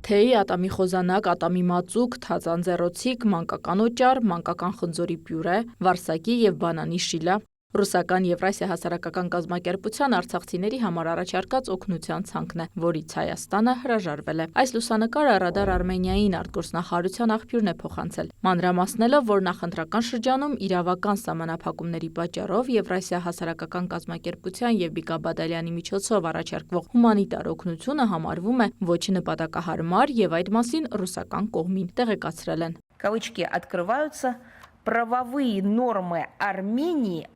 թեյ, ատամի խոզանակ, ատամի մածուկ, թաց անձեռոցիկ, մանկական օճառ, մանկական խնձորի պյուրե, վարսակի և բանանի շիլա։ Ռուսական Եվրասիա հասարակական կազմակերպության արցախցիների համար առաջարկած օգնության ցանկն է, որից Հայաստանը հրաժարվել է։ Այս լուսանկարը Ռադար Արմենիային արտգործնախարարության աղբյուրն է փոխանցել, մանրամասնելով, որ նախընտրական շրջանում իրավական սահմանափակումների պատճառով Եվրասիա հասարակական կազմակերպության և Բիկա Բադալյանի միջոցով առաջարկվող հումանիտար օգնությունը համարվում է ոչ նպատակահարմար և այդ մասին ռուսական կողմին տեղեկացրել են։ Կավիճки открываются, правовые нормы Армении.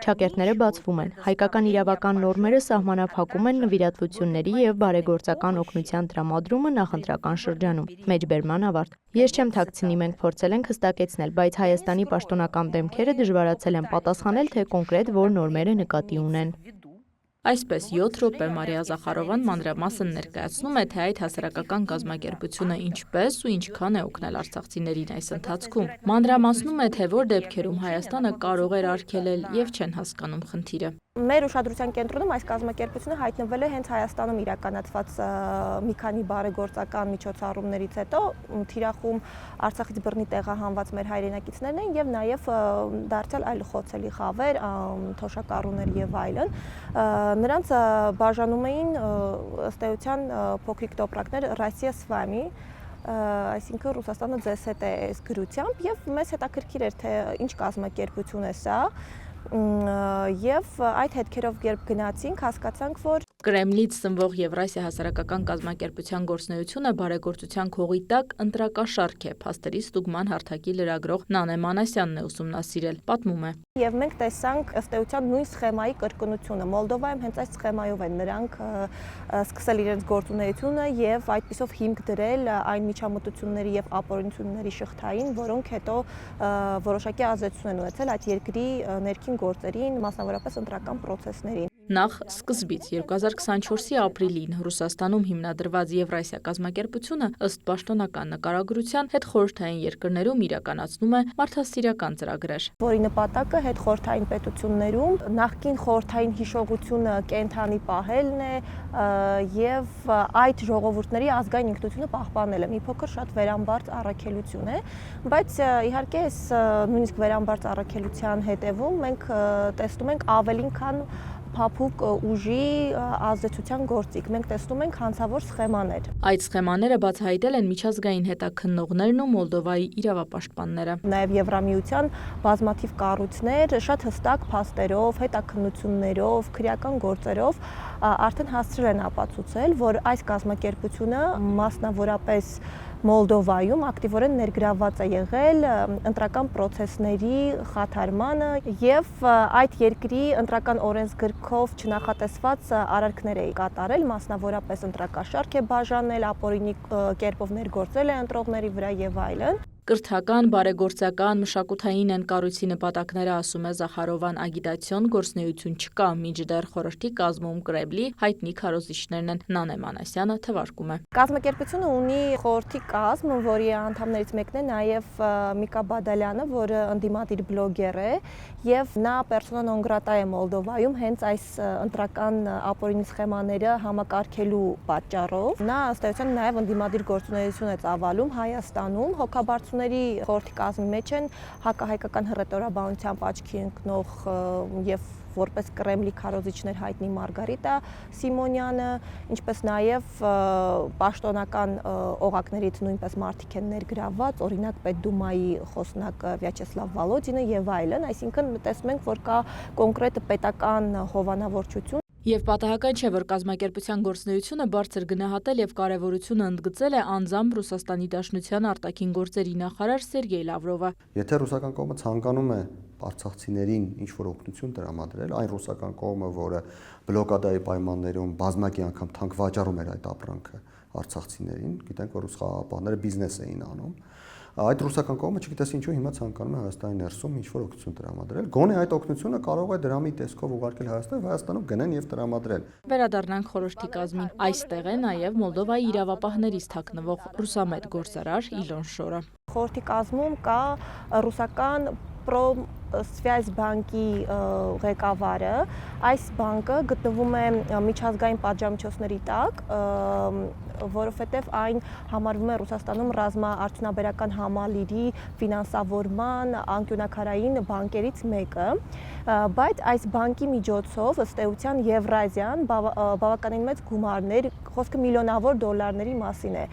Չակերտները բացվում են։ Հայկական իրավական նորմերը սահմանափակում են նվիրատվությունների և բարեգործական օգնության տրամադրումը նախընտրական շրջանում։ Մեջբերման ավարտ։ Ես չեմ թաքցնի, մենք փորձել ենք հստակեցնել, բայց Հայաստանի պաշտոնական դեմքերը դժվարացել են պատասխանել, թե կոնկրետ որ նորմերը նկատի ունեն։ Այսպես 7 րոպե Մարիա Զախարովան մանրամասն ներկայացնում է, թե այդ հասարակական կազմակերպությունը ինչպես ու ինչքան է օգնել արցախցիներին այս ընթացքում։ Մանրամասնում է, թե որ դեպքերում Հայաստանը կարող էր արգելել և չեն հասկանում խնդիրը։ Մեր ուշադրության կենտրոնում այս կազմակերպությունը հայտնվել է հենց Հայաստանում իրականացված մի քանի բարեգործական միջոցառումներից հետո, թիրախում Արցախից բռնի տեղահանված մեր հայրենակիցներն են եւ նաեւ դարձյալ այլ խոցելի խավեր, թոշակառուներ եւ այլն։ Նրանց բաժանում էին ըստ էության փոքրիկ տոպրակներ Ռոսիա с вами, այսինքն Ռուսաստանը ձեզ հետ է այս գրությամբ եւ մեզ հետաքրքիր էր թե ինչ կազմակերպություն է սա։ Եվ այդ հետքերով երբ գնացինք, հասկացանք, որ Կրեմլից սնվող Եվրասիա հասարակական կազմակերպության գործունեությունը բարեգործության քողի տակ ընտրակաշառք է, փաստերի ստուգման հարթակի լրագրող Նանե Մանասյանն է ուսումնասիրել, պատմում է։ Եվ մենք տեսանք ըստ էության նույն սխեմայի կրկնությունը։ Մոլդովայում հենց այս սխեմայով են նրանք սկսել իրենց գործունեությունը եւ այդպիսով հիմք դրել այն միջամտությունների եւ ապօրինությունների շղթային, որոնք հետո որոշակի ազդեցություն են ունեցել այդ երկրի ներքին գործերին, մասնավորապես ընտրական պրոցեսներին։ Նախ սկզբից 2024-ի ապրիլին Ռուսաստանում հիմնադրված Եվրասիա կազմակերպությունը ըստ պաշտոնական նկարագրության հետխորհրդային երկրներում իրականացնում է մարդասիրական ծրագրեր, որի նպատակը հետխորհրդային պետություններում նախկին խորհրդային հիշողությունը կենթանի պահելն է եւ այդ ժողովուրդների ազգային ինքնությունը պահպանելը։ Մի փոքր շատ վերամբարձ առաքելություն է, բայց իհարկե այս նույնիսկ վերամբարձ առաքելության հետևում մենք տեսնում ենք ավելին քան փափուկ ուժի ազդեցության գործիք։ Մենք տեսնում ենք հանցավոր սխեմաներ։ Այդ սխեմաները բացահայտել են միջազգային հետաքննողներն ու Մոլդովայի իրավապաշտպանները։ Նաև Եվրամիության բազմաթիվ կառույցներ շատ հստակ փաստերով, հետաքննություններով, քրեական գործերով արդեն հասցրել են ապացուցել, որ այս կազմակերպությունը մասնավորապես Մոլդովայում ակտիվորեն ներգրավված է եղել ընտրական պրոցեսների խաթարմանը եւ այդ երկրի ընտրական օրենսգրքով չնախատեսված արարքներ է կատարել, մասնավորապես ընտրակաշառք է բաժանել, ապօրինի կերպով ներգործել է ընտրողների վրա եւ այլն։ Կրթական, բարեգործական, մշակութային են կառույցի նպատակները, ասում է Զախարովան, ագիտացիոն գործունեություն չկա, մինչդեռ խորհրդի կազմում Կրեմլի հայտնի քարոզիչներն են, Նանե Մանասյանը թվարկում է։ Կազմակերպությունը ունի խորհրդի կազմ, որի անդամներից մեկն է նաև Միկա Բադալյանը, որը ընդդիմադիր բլոգեր է, եւ նա persona non grata է Մոլդովայում հենց այս ընտրական ապօրինի սխեմաները համակարգելու պատճառով։ Նա ըստ էության նաև ընդդիմադիր գործունեություն է ծավալում Հայաստանում, հոգաբարձուների խորհրդի կազմի մեջ են հակահայկական հռետորաբանությամբ աչքի ընկնող եւ որպես Կրեմլի քարոզիչներ հայտնի Մարգարիտա Սիմոնյանը, ինչպես նաև պաշտոնական օղակներից նույնպես մարդիկ են ներգրավված, օրինակ Պետդումայի խոսնակ Վյաչեսլավ Վալոդինը եւ այլն, այսինքն տեսնում ենք, որ կա կոնկրետ պետական հովանավորչություն։ Եվ պատահական չէ, որ կազմակերպության գործունեությունը բարձր գնահատել եւ կարեւորությունը ընդգծել է անձամբ Ռուսաստանի Դաշնության արտաքին գործերի նախարար Սերգեյ Լավրովը։ Եթե ռուսական կողմը ցանկանում է արցախցիներին ինչ-որ օգնություն տրամադրել, այն ռուսական կողմը, որը բլոկադայի պայմաններում բազմակի անգամ թանկ վաճառում էր այդ ապրանքը արցախցիներին, գիտենք, որ ռուս խաղաղապահները բիզնես էին անում, այդ ռուսական կողմը չգիտես ինչու հիմա ցանկանում է Հայաստանի ներսում ինչ-որ օգնություն տրամադրել։ Գոնե այդ օգնությունը կարող է դրամի տեսքով ուղարկել Հայաստանում գնեն եւ տրամադրեն։ Վերադառնանք խորհրդի կազմին։ Այստեղ է նաեւ Մոլդովայի իրավապահներից թաքնվող ռուսամետ գործարար Իլոն Շորը։ Խորհրդի կազմում կա ռուսական Սվյազ բանկի ղեկավարը, այս բանկը գտնվում է միջազգային պատժամիջոցների տակ, որովհետև այն համարվում է Ռուսաստանում ռազմաարդյունաբերական համալիրի ֆինանսավորման անկյունաքարային բանկերից մեկը, բայց այս բանկի միջոցով ըստ էության Եվրազիան բավականին մեծ գումարներ, խոսքը միլիոնավոր դոլարների մասին է,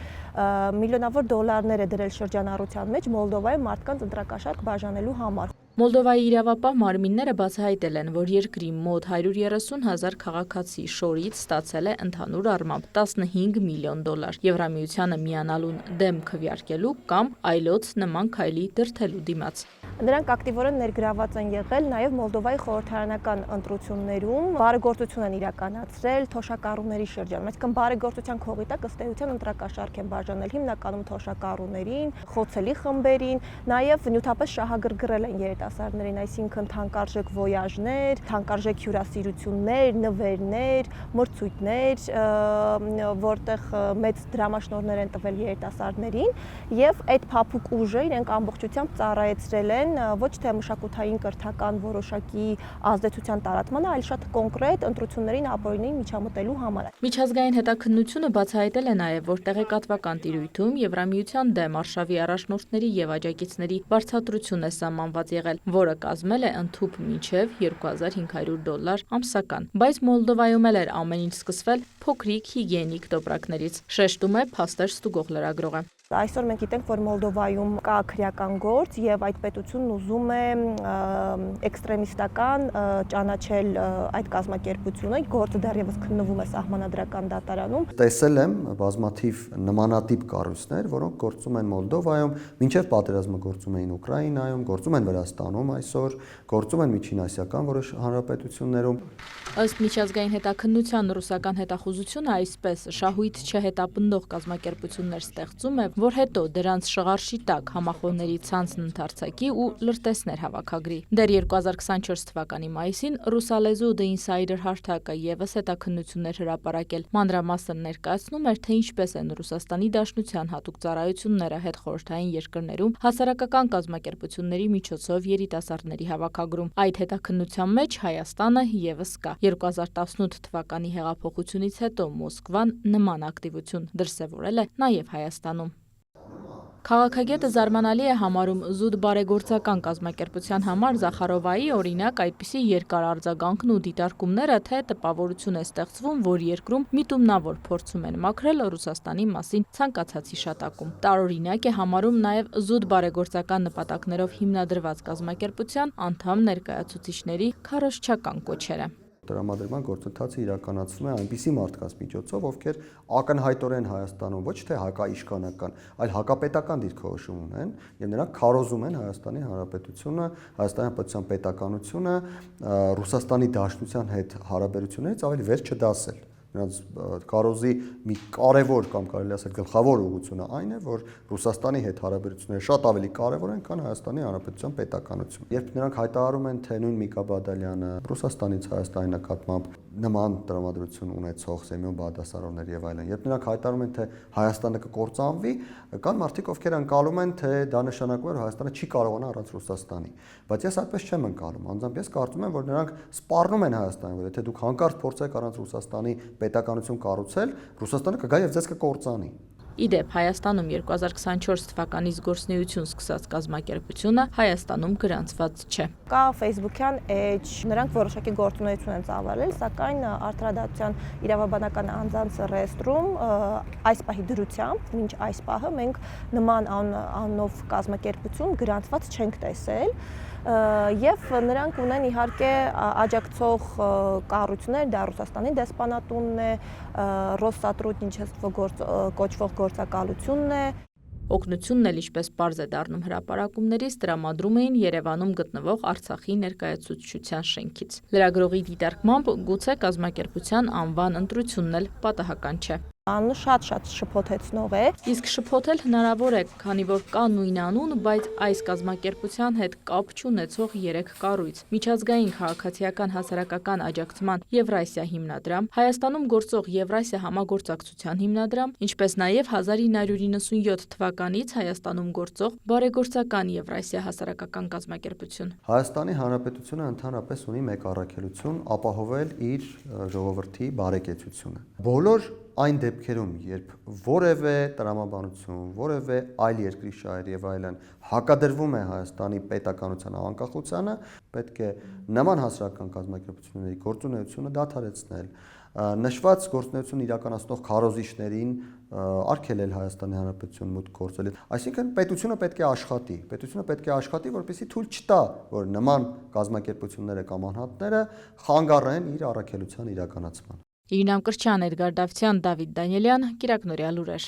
միլիոնավոր դոլարներ է դրել շրջանառության մեջ Մոլդովայում մարդկանց ընտրակաշարք բաժանելու համար։ Մոլդովայի իրավապահ մարմինները բացահայտել են, որ երկրի մոտ 130,000 քաղաքացի շորից ստացել է ընդհանուր առմամբ 15 միլիոն դոլար Եվրամիությանը միանալուն դեմ քվեարկելու կամ այլոց նման քայլի դրդելու դիմաց։ Նրանք ակտիվորեն ներգրաված են եղել նաև Մոլդովայի խորհրդարանական ընտրություններում, բարեգործություն են իրականացրել թոշակառուների շրջանում, այսինքն բարեգործության քողի տակ ըստ էության ընտրակաշարք են բաժանել հիմնականում թոշակառուներին, խոցելի խմբերին, նաև նյութապես շահագրգռել են երիտասարդներին, այսինքն թանկարժեք վոյաժներ, թանկարժեք հյուրասիրություններ, նվերներ, մրցույթներ, որտեղ մեծ դրամաշնորհներ են տվել երիտասարդներին, եւ այդ փափուկ ուժը իրենք ամբողջությամբ ծառայեցրել են ոչ թե մշակութային կրթական որոշակի ազդեցության տարածմանը, այլ շատ կոնկրետ ընտրություններին ապօրինին միջամտելու համար։ Միջազգային հետաքննությունը բացահայտել է նաև, որ տեղեկատվական տիրույթում Եվրամիության դեմ արշավի առաջնորդների եւ աջակիցների վարձատրություն է սահմանված եղել, որը կազմել է ընդհուպ մինչև $2,500 ամսական։ Բայց Մոլդովայում էլ էր ամեն ինչ սկսվել փոքրիկ հիգիենիկ տոպրակներից, շեշտում է փաստեր ստուգող լրագրողը։ Այսօր մենք գիտենք, որ Մոլդովայում կա քրեական գործ եւ այդ պետությունն ուզում է էքստրեմիստական ճանաչել այդ կազմակերպությունը, գործը դեռևս քննվում է սահմանադրական դատարանում։ Տեսել եմ բազմաթիվ նմանատիպ կառույցներ, որոնք գործում են Մոլդովայում, մինչև պատերազմը գործում էին Ուկրաինայում, գործում են Վրաստանում այսօր, գործում են Միջինասիական որոշ հանրապետություններում։ Ըստ միջազգային հետաքննության ռուսական հետախուզությունը այսպես շահույթ չհետապնդող կազմակերպություններ ստեղծում է, որ հետո դրանց շղարշի տակ համախոհների ցանցն ընդարձակի ու լրտեսներ հավաքագրի։ Դեռ 2024 թվականի մայիսին ռուսալեզու The Insider հարթակը եւս հետաքննություններ հրապարակել, մանրամասն ներկայացնում էր, թե ինչպես են Ռուսաստանի Դաշնության հատուկ ծառայությունները հետխորհրդային երկրներում հասարակական կազմակերպությունների միջոցով երիտասարդների հավաքագրում։ Այդ հետաքննության մեջ Հայաստանը եւս կա։ 2018 թվականի հեղափոխությունից հետո Մոսկվան նման ակտիվություն դրսևորել է նաև Հայաստանում։ Քաղաքագետը զարմանալի է համարում զուտ բարեգործական կազմակերպության համար Զախարովայի օրինակ այդպիսի երկար արձագանքն ու դիտարկումները, թե տպավորություն է ստեղծվում, որ երկրում միտումնավոր փորձում են մաքրել Ռուսաստանի մասին ցանկացած հիշատակում։ Տարօրինակ է համարում նաև զուտ բարեգործական նպատակներով հիմնադրված կազմակերպության անդամ ներկայացուցիչների քարոզչական կոչերը։ Տրամադրման գործընթացը իրականացվում է այնպիսի մարդկանց միջոցով, ովքեր ակնհայտորեն Հայաստանում ոչ թե հակաիշխանական, այլ հակապետական դիրքորոշում ունեն, եւ նրանք քարոզում են Հայաստանի Հանրապետությունը, Հայաստանի Հանրապետության պետականությունը, Ռուսաստանի Դաշնության հետ հարաբերություններից ավելի վեր չդասել։ Նրանց քարոզի մի կարևոր կամ կարելի ասել գլխավոր ուղղությունը այն է, որ Ռուսաստանի հետ հարաբերությունները շատ ավելի կարևոր են, քան Հայաստանի Հանրապետության պետականությունը։ Երբ նրանք հայտարարում են, թե նույն Միկա Բադալյանը Ռուսաստանից Հայաստանի նկատմամբ նման տրամադրություն ունեցող Սեմյոն Բաղդասարովներ եւ այլն, երբ նրանք հայտարարում են, թե Հայաստանը կկործանվի, կան մարդիկ, ովքեր ընկալում են, թե դա նշանակում է, որ Հայաստանը չի կարողանա առանց Ռուսաստանի։ Բայց ես այդպես չեմ ընկալում։ Անձամբ ես կարծում եմ, որ նրանք սպառնում են Հայաստանին, որ եթե դուք հանկարծ փորձեք առանց Ռուսաստանի պետականություն կառուցել, Ռուսաստանը կգա եւ ձեզ կկործանի։ Իդեպ Հայաստանում 2024 թվականից գործունեություն սկսած կազմակերպությունը Հայաստանում գրանցված չէ։ Կա Facebook-յան էջ, նրանք որոշակի գործունեություն են ծավալել, սակայն Արդարադատության իրավաբանական անձանց ռեեստրում այս պահի դրությամբ, մինչ այս պահը մենք նման անունով կազմակերպություն գրանցված չենք տեսել։ Եվ նրանք ունեն իհարկե աջակցող կառույցներ, դա Ռուսաստանի դեսպանատունն է, Ռոսսատրուդնիչեստվո կոչվող գործակալությունն է։ Օգնությունն էլ ինչպես պարզ է դառնում հրապարակումներից տրամադրում էին Երևանում գտնվող Արցախի ներկայացուցչության շենքից։ Լրագրողի դիտարկմամբ գուցե կազմակերպության անվան ընտրությունն էլ պատահական չէ։ Անունը շատ շփոթեցնող է։ Իսկ շփոթել հնարավոր է, քանի որ կա նույն անուն, բայց այս կազմակերպության հետ կապ չունեցող 3 կառույց՝ Միջազգային քաղաքացիական հասարակական աջակցման Եվրասիա հիմնադրամ, Հայաստանում գործող Եվրասիա համագործակցության հիմնադրամ, ինչպես նաև 1997 թվականից Հայաստանում գործող Բարեգործական Եվրասիա հասարակական կազմակերպություն։ Հայաստանի Հանրապետությունը ընդհանրապես ունի մեկ առաքելություն՝ ապահովել իր ժողովրդի բարեկեցությունը։ Բոլոր այն դեպքերում, երբ որևէ տրամաբանություն, որևէ այլ երկրի շահեր եւ այլն հակադրվում է Հայաստանի պետականության անկախությանը, պետք է նման հասարակական կազմակերպությունների գործունեությունը դադարեցնել, նշված գործունեություն իրականացնող քարոզիչներին արգելել Հայաստանի Հանրապետություն մուտք գործել։ Այսինքն պետությունը պետք է աշխատի, որպեսզի թույլ չտա, որ նման կազմակերպությունները կամ անհատները խանգարեն իր առաքելության իրականացման։ Իրինամ Կրչյան, Էդգար Դավթյան, Դավիթ Դանիելյան, Կիրակնորյա լուրեր։